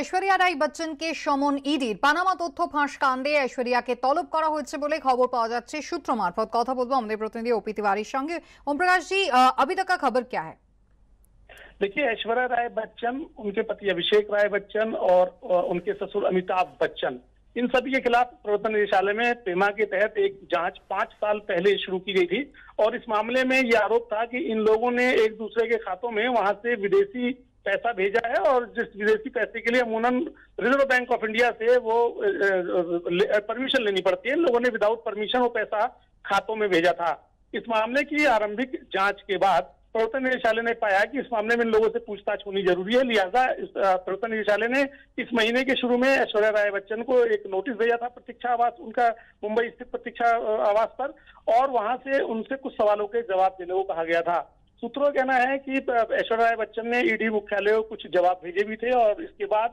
ঐশ্বরিয়া রাই বচ্চনকে সমন ইডির পানামা তথ্য ফাঁস কাণ্ডে ঐশ্বরিয়াকে তলব করা হয়েছে বলে খবর পাওয়া যাচ্ছে সূত্র মারফত। কথা বলবো আমাদের প্রতিনিধি ওপি तिवारीর সঙ্গে। ओम प्रकाश जी, अभी तक का खबर क्या है? देखिए, ऐश्वर्या राय बच्चन, उनके पति अभिषेक राय बच्चन और उनके ससुर अमिताभ बच्चन, इन सभी के खिलाफ प्रवर्तन निदेशालय में पेमा के तहत एक जांच 5 साल पहले शुरू की गई थी और इस मामले में ये आरोप था कि इन लोगों ने एक दूसरे के खातों में वहां से विदेशी पैसा भेजा है और जिस विदेशी पैसे के लिए अमूमन रिजर्व बैंक ऑफ इंडिया से वो परमिशन लेनी पड़ती है, इन लोगों ने विदाउट परमिशन वो पैसा खातों में भेजा था। इस मामले की आरंभिक जांच के बाद प्रवर्तन निदेशालय ने पाया कि इस मामले में इन लोगों से पूछताछ होनी जरूरी है। लिहाजा प्रवर्तन निदेशालय ने इस महीने के शुरू में ऐश्वर्या राय बच्चन को एक नोटिस भेजा था प्रतीक्षा आवास, उनका मुंबई स्थित प्रतीक्षा आवास पर, और वहां से उनसे कुछ सवालों के जवाब देने को कहा गया था। सूत्रों का कहना है कि ऐश्वर्या राय बच्चन ने ईडी मुख्यालय को कुछ जवाब भेजे भी थे और इसके बाद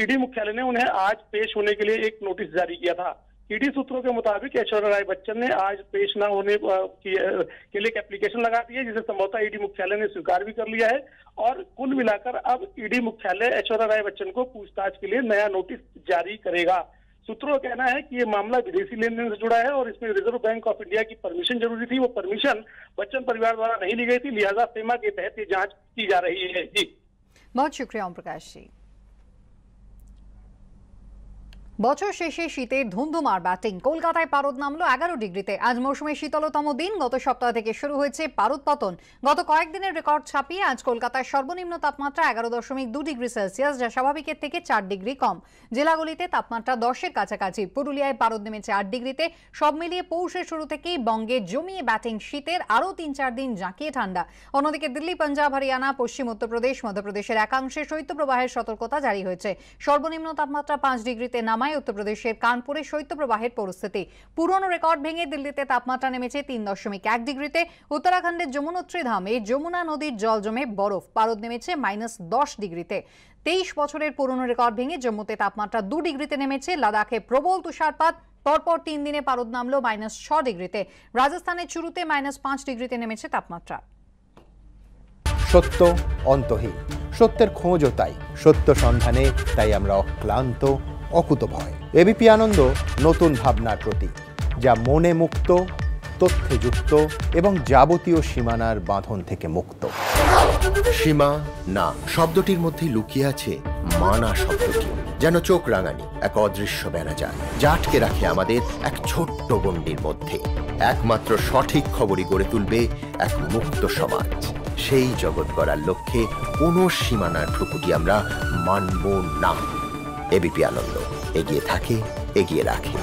ईडी मुख्यालय ने उन्हें आज पेश होने के लिए एक नोटिस जारी किया था। ईडी सूत्रों के मुताबिक ऐश्वर्या राय बच्चन ने आज पेश न होने के लिए एक एप्लीकेशन लगा दी है, जिसे संभवतः ईडी मुख्यालय ने स्वीकार भी कर लिया है और कुल मिलाकर अब ईडी मुख्यालय ऐश्वर्या राय बच्चन को पूछताछ के लिए नया नोटिस जारी करेगा। सूत्रों का कहना है कि ये मामला विदेशी लेन देन से जुड़ा है और इसमें रिजर्व बैंक ऑफ इंडिया की परमिशन जरूरी थी। वो परमिशन बच्चन परिवार द्वारा नहीं ली गई थी, लिहाजा पेमा के तहत ये जांच की जा रही है। जी, बहुत शुक्रिया ओम प्रकाश जी। বছর শেষে শীতের ধুমধুমার ব্যাটিং। কলকাতায় পারদ নামলো 11 ডিগ্রিতে। আজ মৌসুমের শীতলতম দিন। গত সপ্তাহ থেকে শুরু হয়েছে পারদ পতন। গত কয়েকদিনের রেকর্ড ছাপিয়ে আজ কলকাতায় সর্বনিম্ন তাপমাত্রা 11.2 ডিগ্রি সেলসিয়াস, যা স্বাভাবিকের থেকে 4 ডিগ্রি কম। জেলাগুলিতে তাপমাত্রা 10-এর কাছাকাছি। পুরুলিয়ায় পারদ নেমেছে 8 ডিগ্রিতে। সব মিলিয়ে পৌষের শুরু থেকেই বঙ্গে জমিয়ে ব্যাটিং শীতের আরও 3-4 দিন জাঁকিয়ে ঠান্ডা। অন্যদিকে দিল্লি, পাঞ্জাব, হরিয়ানা, পশ্চিম উত্তরপ্রদেশ, মধ্যপ্রদেশের একাংশে শৈত্যপ্রবাহের সতর্কতা জারি হয়েছে। সর্বনিম্ন তাপমাত্রা 5 ডিগ্রিতে নামায় উত্তরপ্রদেশের কানপুরে শৈত্যপ্রবাহের পরিস্থিতি। পুরনো রেকর্ড ভেঙে দিল্লিতে তাপমাত্রা নেমেছে 3.1 ডিগ্রিতে। উত্তরাখণ্ডের যমুনোত্রী ধামে যমুনা নদীর জল জমে বরফ। পারদ নেমেছে -10 ডিগ্রিতে। 23 বছরের পুরনো রেকর্ড ভেঙে জম্মুতে তাপমাত্রা 2 ডিগ্রিতে নেমেছে। লাদাখে প্রবল তুষারপাত। পরপর 3 দিনে পারদ নামলো -6 ডিগ্রিতে। রাজস্থানের চুরুতে -5 ডিগ্রিতে নেমেছে তাপমাত্রা। সত্য অন্তহীন, সত্যের খোঁজও তাই, সত্য সন্ধানে তাই আমরা অক্লান্ত, অকুতভয়। এবিপি আনন্দ নতুন ভাবনার প্রতীক, যা মনে মুক্ত, তথ্যে যুক্ত এবং যাবতীয় সীমানার বাঁধন থেকে মুক্ত। সীমা না শব্দটির মধ্যে লুকিয়ে আছে মানা শব্দটি, যেন চোখ রাঙানি এক অদৃশ্য বেড়াজাল, যা আটকে রাখে আমাদের এক ছোট্ট গণ্ডির মধ্যে। একমাত্র সঠিক খবরই গড়ে তুলবে এক মুক্ত সমাজ। সেই জগৎ গড়ার লক্ষ্যে কোনো সীমানার ঠুকুটি আমরা মানব না। এবিপি আনন্দ এগিয়ে থাকে, এগিয়ে রাখে।